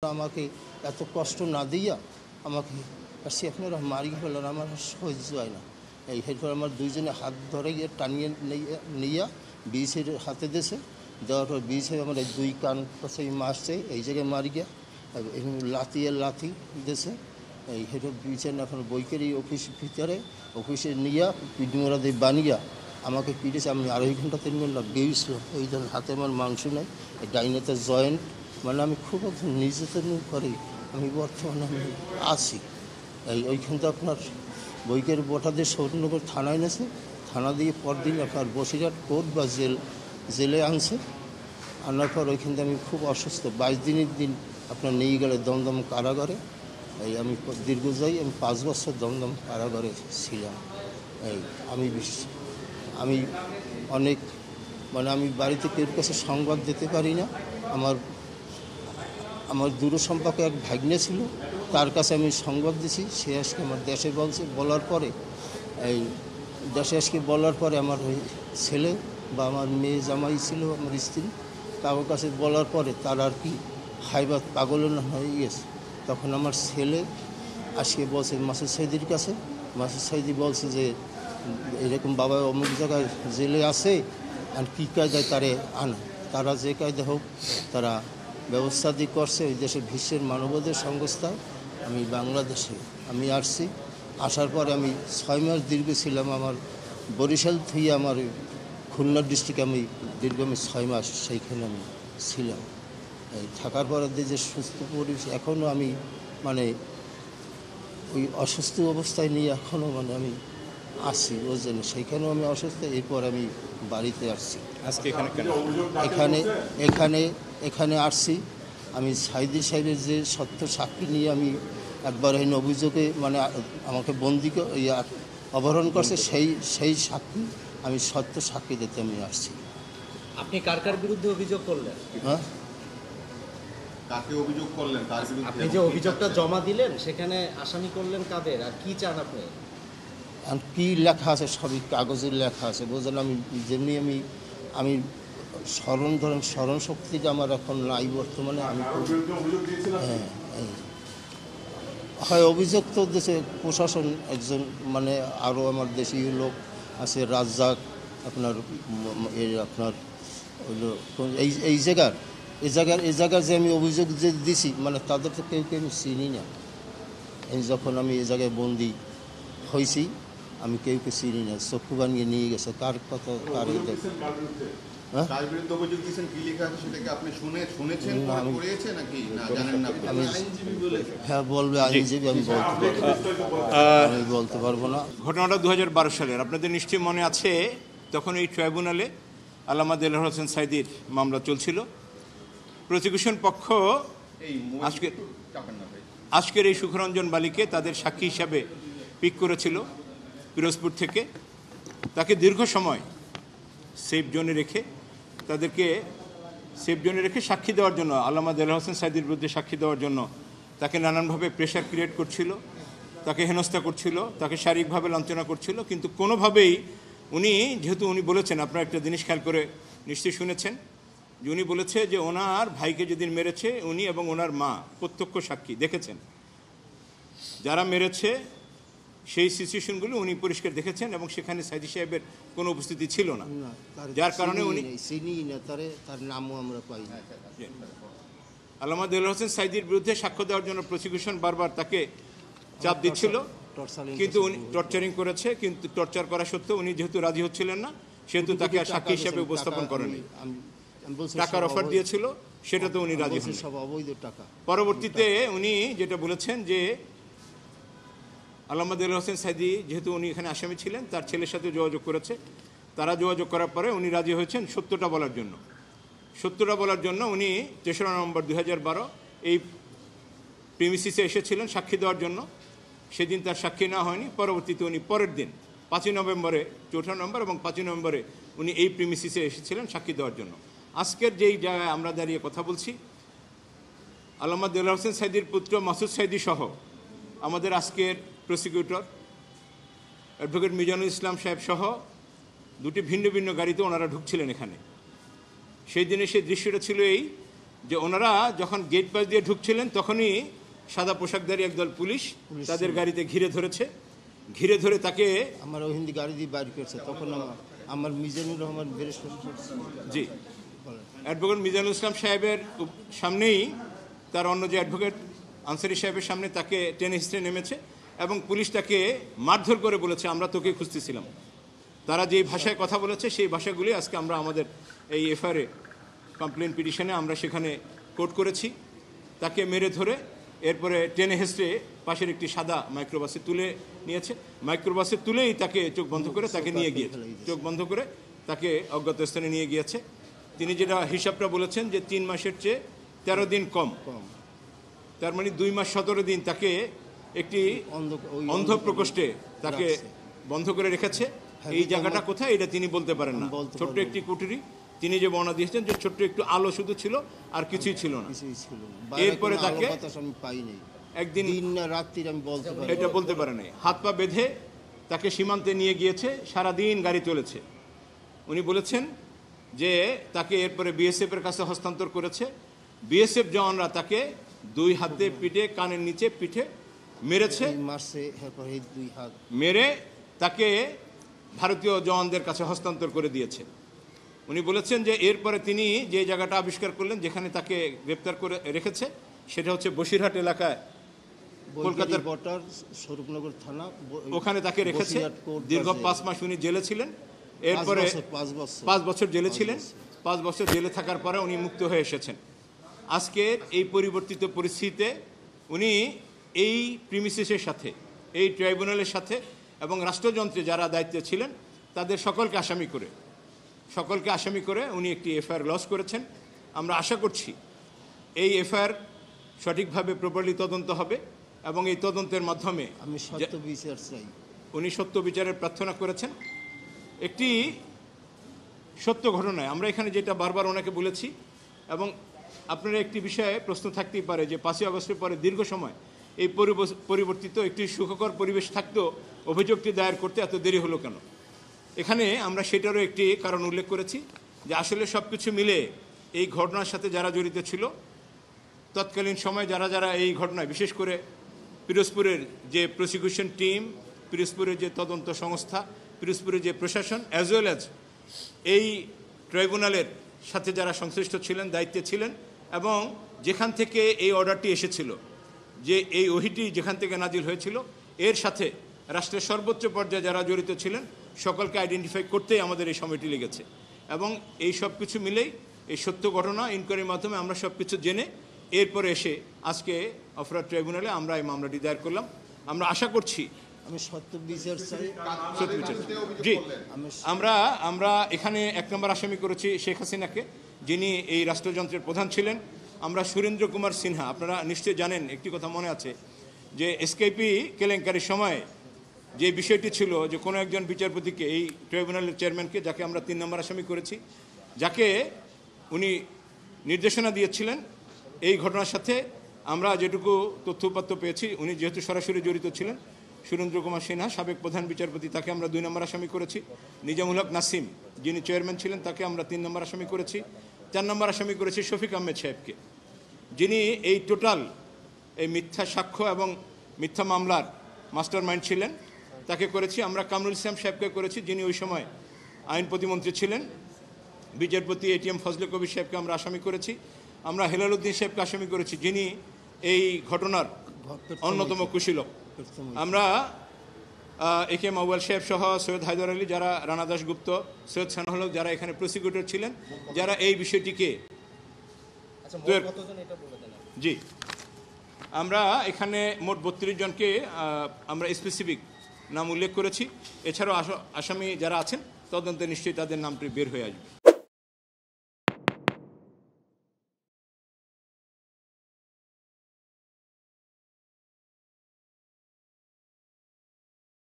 আমাকে এত কষ্ট না দিয়া আমাকে সে আপনারা মারি ফেলেন, আমার সহ্য হয় না। এই এরপর আমার দুইজনে হাত ধরে গিয়ে টানিয়ে নিয়ে বিচের হাতে দেশে দেওয়ার পর বিচে আমার এই দুই কান কাছে মারছে, এই জায়গায় মারি গিয়া লাথি দেশে এই হেঁটে বিচের এখন বইকের এই অফিস ভিতরে অফিসে নিয়ে পিডমোড়া দিয়ে বানিয়া আমাকে পিটেছে। আমি 2.5 ঘন্টা 3 ঘন্টা গিয়েছিল, এই জন্য হাতে আমার মাংস নেই, এই ডাইনেতে জয়েন্ট, মানে আমি খুব একদম নির্যাতন করি। আমি বর্তমানে আমি আছি ওইখান থেকে আপনার বইকের বোটাদের সৌরনগর থানায় এনেছে, থানা দিয়ে পরদিন আপনার বসিরহাট কোর্ট বা জেলে আনছে। আনার পর ওইখান থেকে আমি খুব অসুস্থ, 22 দিনের দিন আপনার নিয়ে গেলে দমদম কারাগারে। আমি দীর্ঘ যাই, আমি 5 বছর দমদম কারাগারে ছিলাম। আমি অনেক মানে আমি বাড়িতে কেউর কাছে সংবাদ দিতে পারি না। আমার দূর সম্পর্কে এক ভাগ্নে ছিল, তার কাছে আমি সংবাদ দিছি। সে আজকে আমার দেশে বলার পরে আমার ওই ছেলে বা আমার মেয়ে জামাই ছিল, আমার স্ত্রী, তার কাছে বলার পরে তার আর কি হাইবাত পাগল হয়ে গেছে। তখন আমার ছেলে আজকে বলছে মাসুদ সাইদির কাছে, মাসুদ সাইদি বলছে যে এরকম বাবা অমুক জায়গায় জেলে আছে, আর কী কায়দায় তারে আনা, তারা যে কায়দা হোক তারা ব্যবস্থা দিয়ে করছে। ওই দেশে বিশ্বের মানবাধিকার সংস্থা। আমি বাংলাদেশে আমি আসছি, আসার পরে আমি 6 মাস দীর্ঘ ছিলাম। আমার বরিশাল থেকে আমার খুলনা ডিস্ট্রিক্টে আমি 6 মাস সেইখানে আমি ছিলাম। থাকার পরে যে সুস্থ পরিবেশ, এখনও আমি মানে ওই অসুস্থ অবস্থায় নিয়ে এখনও মানে আমি আসছি, ওই জন্য সেইখানেও আমি অসুস্থ। এরপর আমি বাড়িতে আসছি। আজকে এখানে আসছি আমি সাইদি সাহেবের যে সত্য সাক্ষী নিয়ে আমি একবার এই অভিযোগে মানে আমাকে বন্দি অপহরণ করছে, সেই সাক্ষী আমি সত্য সাক্ষী দিতে আমি আসছি। আপনি কার কার বিরুদ্ধে অভিযোগ করলেন? হ্যাঁ, কাকে অভিযোগ করলেন? তার বিরুদ্ধে আপনি যে অভিযোগটা জমা দিলেন সেখানে আসামি করলেন কাদের, আর কি চান আপনি? আর কী লেখা আছে সবই কাগজের লেখা আছে, বুঝলেন। আমি যেমনি আমি স্মরণ শক্তিটা আমার এখন নাই বর্তমানে। আমি হয় অভিযোগ তো দেশে প্রশাসন একজন মানে আরও আমার দেশীয় লোক আছে, রাজ্জাক আপনার হলো এই জায়গার যে আমি অভিযোগ যে দিছি মানে তাদের তো কেউ আমি চিনি না। যখন আমি এই জায়গায় বন্দি হয়েছি আমি কেউকে চিনি না, চক্ষু বানিয়ে নিয়ে গেছে কার কথা কার। হ্যাঁ বলবে আইনজীবী, আমি বলতে পারবো না। ঘটনাটা 2012 সালের, আপনাদের নিশ্চয়ই মনে আছে। তখন এই ট্রাইব্যুনালে আল্লামা দেলোয়ার হোসেন সাইদির মামলা চলছিল। প্রসিকিউশন পক্ষ আজকের এই সুখরঞ্জন বালিকে তাদের সাক্ষী হিসাবে পিক করেছিল পিরোজপুর থেকে। তাকে দীর্ঘ সময় সেফ জোনে রেখে সাক্ষী দেওয়ার জন্য, আল্লামা দেলোয়ার হোসেন সাইদির বিরুদ্ধে সাক্ষী দেওয়ার জন্য তাকে নানানভাবে প্রেশার ক্রিয়েট করছিল, তাকে হেনস্থা করছিল, তাকে শারীরিকভাবে লাঞ্ছনা করছিল। কিন্তু কোনোভাবেই যেহেতু উনি বলেছেন, আপনারা একটা জিনিস খেয়াল করে নিশ্চয়ই শুনেছেন যে উনি বলেছে যে ওনার ভাইকে যেদিন মেরেছে উনি এবং ওনার মা প্রত্যক্ষ সাক্ষী দেখেছেন। যারা মেরেছে সেই সিচুয়েশনগুলো উনি পরিষ্কার দেখেছেন এবং সেখানে সাইদি সাহেবের কোনো উপস্থিতি ছিল না, যার কারণে উনি তার নামও আমরা পাই না। আল্লামা দেলোয়ার হোসেন সাইদির বিরুদ্ধে সাক্ষ্য দেওয়ার জন্য প্রসিকিউশন বারবার তাকে চাপ দিচ্ছিল, কিন্তু উনি টর্চারিং করেছে। কিন্তু টর্চার করা সত্ত্বেও উনি যেহেতু রাজি হচ্ছিলেন না, সেহেতু তাকে সাক্ষী হিসেবে উপস্থাপন করেনি। টাকার অফার দিয়েছিল, সেটা তো উনি রাজি হন। পরবর্তীতে উনি যেটা বলেছেন যে আল্লামা দেলোয়ার হোসেন সাইদি যেহেতু উনি এখানে আসামি ছিলেন, তার ছেলের সাথে যোগাযোগ করেছে। তারা যোগাযোগ করার পরে উনি রাজি হয়েছেন সত্যটা বলার জন্য। উনি 3রা নভেম্বর 2012 এই প্রিমিসিসে এসেছিলেন সাক্ষী দেওয়ার জন্য। সেদিন তার সাক্ষী নেওয়া হয়নি। পরবর্তীতে উনি পরের দিন 5ই নভেম্বরে, 4ঠা নভেম্বর এবং 5ই নভেম্বরে উনি এই প্রিমিসিসে এসেছিলেন সাক্ষী দেওয়ার জন্য। আজকের যেই জায়গায় আমরা দাঁড়িয়ে কথা বলছি, আল্লামা দেলোয়ার হোসেন সাইদির পুত্র মাসুদ সাইদি সহ আমাদের আজকের প্রসিকিউটর অ্যাডভোকেট মিজানুল ইসলাম সাহেব সহ 2টি ভিন্ন ভিন্ন গাড়িতে ওনারা ঢুকছিলেন এখানে। সেই দিনে সেই দৃশ্যটা ছিল এই যে ওনারা যখন গেট পাস দিয়ে ঢুকছিলেন তখনই সাদা পোশাকধারী একদল পুলিশ তাদের গাড়িতে ঘিরে ধরেছে, ঘিরে ধরে তাকে আমার হিন্দি গাড়ি দিয়ে বাইর করছে, তখন আমার মিজানুর রহমান ব্যারিস্টার জি অ্যাডভোকেট মিজানুল ইসলাম সাহেবের সামনেই তার অন্য যে অ্যাডভোকেট আনসারি সাহেবের সামনে তাকে টেনে হিস্ট্রে নেমেছে এবং পুলিশ তাকে মারধর করে বলেছে আমরা তোকে খুঁজতেছিলাম। তারা যেই ভাষায় কথা বলেছে সেই ভাষাগুলি আজকে আমরা আমাদের এই এফআইআরে কমপ্লেন পিটিশনে আমরা সেখানে কোট করেছি। তাকে মেরে ধরে এরপরে টেনে হেসড়ে পাশের একটি সাদা মাইক্রোবাসে তুলে নিয়েছে, মাইক্রোবাসে তুলেই তাকে চোখ বন্ধ করে তাকে নিয়ে গিয়েছে, চোখ বন্ধ করে তাকে অজ্ঞাত স্থানে নিয়ে গিয়েছে। তিনি যেটা হিসাবটা বলেছেন যে 3 মাসের চেয়ে 13 দিন কম, তার মানে 2 মাস 17 দিন তাকে একটি অন্ধ প্রকোষ্ঠে তাকে বন্ধ করে রেখেছে। এই জায়গাটা কোথায় এটা তিনি বলতে পারেন না। ছোট্ট একটি কুঠুরি, তিনি যে বর্ণনা দিয়েছেন যে ছোট্ট একটু আলো শুধু ছিল আর কিছুই ছিল না। এরপরে তাকে একদিন এটা বলতে পারে নাই, হাত পা বেঁধে তাকে সীমান্তে নিয়ে গিয়েছে, সারাদিন গাড়ি চলেছে। উনি বলেছেন যে তাকে এরপরে বিএসএফ এর কাছে হস্তান্তর করেছে। বিএসএফ জওয়ানরা তাকে 2 হাতে পিঠে, কানের নিচে পিঠে মেরেছে, মেরে তাকে ভারতীয় জওয়ানদের কাছে হস্তান্তর করে দিয়েছে। উনি বলেছেন যে এরপরে তিনি যে জায়গাটা আবিষ্কার করলেন যেখানে তাকে গ্রেপ্তার করে রেখেছে সেটা হচ্ছে বসিরহাট এলাকায়, কলকাতার বর্ডার স্বরূপনগর থানা, ওখানে তাকে রেখেছে। দীর্ঘ 5 মাস উনি জেলে ছিলেন, এরপরে 5 বছর জেলে ছিলেন। 5 বছর জেলে থাকার পরে উনি মুক্ত হয়ে এসেছেন। আজকের এই পরিবর্তিত পরিস্থিতিতে উনি এই প্রিমিসেসের সাথে, এই ট্রাইব্যুনালের সাথে এবং রাষ্ট্রযন্ত্রে যারা দায়িত্বে ছিলেন তাদের সকলকে আসামি করে উনি একটি এফআইআর লঞ্চ করেছেন। আমরা আশা করছি এই এফআইআর সঠিকভাবে প্রপারলি তদন্ত হবে এবং এই তদন্তের মাধ্যমে আমি সত্য বিচার চাই। উনি সত্য বিচারের প্রার্থনা করেছেন। একটি সত্য ঘটনায় আমরা এখানে যেটা বারবার ওনাকে বলেছি এবং আপনারা একটি বিষয়ে প্রশ্ন থাকতেই পারে যে 5ই আগস্টের পরে দীর্ঘ সময় এই পরিবর্তিত একটি সুখকর পরিবেশ থাকতেও অভিযোগটি দায়ের করতে এত দেরি হলো কেন? এখানে আমরা সেটারও একটি কারণ উল্লেখ করেছি যে আসলে সব কিছু মিলে এই ঘটনার সাথে যারা জড়িত ছিল তৎকালীন সময় যারা এই ঘটনায়, বিশেষ করে পিরোজপুরের যে প্রসিকিউশন টিম, পিরোজপুরের যে তদন্ত সংস্থা, পিরোজপুরের যে প্রশাসন, অ্যাজ ওয়েল অ্যাজ এই ট্রাইব্যুনালের সাথে যারা সংশ্লিষ্ট ছিলেন, দায়িত্বে ছিলেন এবং যেখান থেকে এই অর্ডারটি এসেছিল, যে এই ওহিটি যেখান থেকে নাজিল হয়েছিল, এর সাথে রাষ্ট্রের সর্বোচ্চ পর্যায়ে যারা জড়িত ছিলেন সকলকে আইডেন্টিফাই করতেই আমাদের এই সময়টি লেগেছে এবং এই সব কিছু মিলেই এই সত্য ঘটনা ইনকোয়ারির মাধ্যমে আমরা সব কিছু জেনে এরপরে এসে আজকে অপরাধ ট্রাইব্যুনালে আমরা এই মামলাটি দায়ের করলাম। আমরা আশা করছি আমি সত্য বিচার চাই। সত্য বিচার জি আমরা এখানে 1 নম্বর আসামি করেছি শেখ হাসিনাকে, যিনি এই রাষ্ট্রযন্ত্রের প্রধান ছিলেন। আমরা সুরেন্দ্র কুমার সিনহা, আপনারা নিশ্চয়ই জানেন, একটি কথা মনে আছে যে এসকেপি কেলেঙ্কারির সময় যে বিষয়টি ছিল যে কোনো একজন বিচারপতিকে, এই ট্রাইব্যুনালের চেয়ারম্যানকে, যাকে আমরা 3 নম্বর আসামি করেছি, যাকে উনি নির্দেশনা দিয়েছিলেন এই ঘটনার সাথে আমরা যেটুকু তথ্যপাত্র পেয়েছি, উনি যেহেতু সরাসরি জড়িত ছিলেন, সুরেন্দ্র কুমার সিনহা সাবেক প্রধান বিচারপতি, তাকে আমরা 2 নম্বর আসামি করেছি। নিজামুল হক নাসিম, যিনি চেয়ারম্যান ছিলেন, তাকে আমরা 3 নম্বর আসামি করেছি। 4 নম্বর আসামি করেছি শফিক আহমেদ সাহেবকে, যিনি এই টোটাল এই মিথ্যা সাক্ষ্য এবং মিথ্যা মামলার মাস্টার মাইন্ড ছিলেন, তাকে করেছি। আমরা কামরুল ইসলাম সাহেবকে করেছি, যিনি ওই সময় আইন প্রতিমন্ত্রী ছিলেন। বিচারপতি এটিএম ফজলে কবির সাহেবকে আমরা আসামি করেছি। আমরা হেলাল উদ্দিন সাহেবকে আসামি করেছি, যিনি এই ঘটনার অন্যতম কুশীলক। আমরা একে মাওয়াল সাহেব সহ সৈয়দ হায়দার আলী, যারা রানা দাশগুপ্ত, সৈয়দ সানাউল হক, যারা এখানে প্রসিকিউটর ছিলেন, যারা এই বিষয়টিকে জি আমরা এখানে মোট 32 জনকে আমরা স্পেসিফিক নাম উল্লেখ করেছি। এছাড়াও আসামি যারা আছেন তদন্তে নিশ্চয়ই তাদের নামটি বের হয়ে আসবে।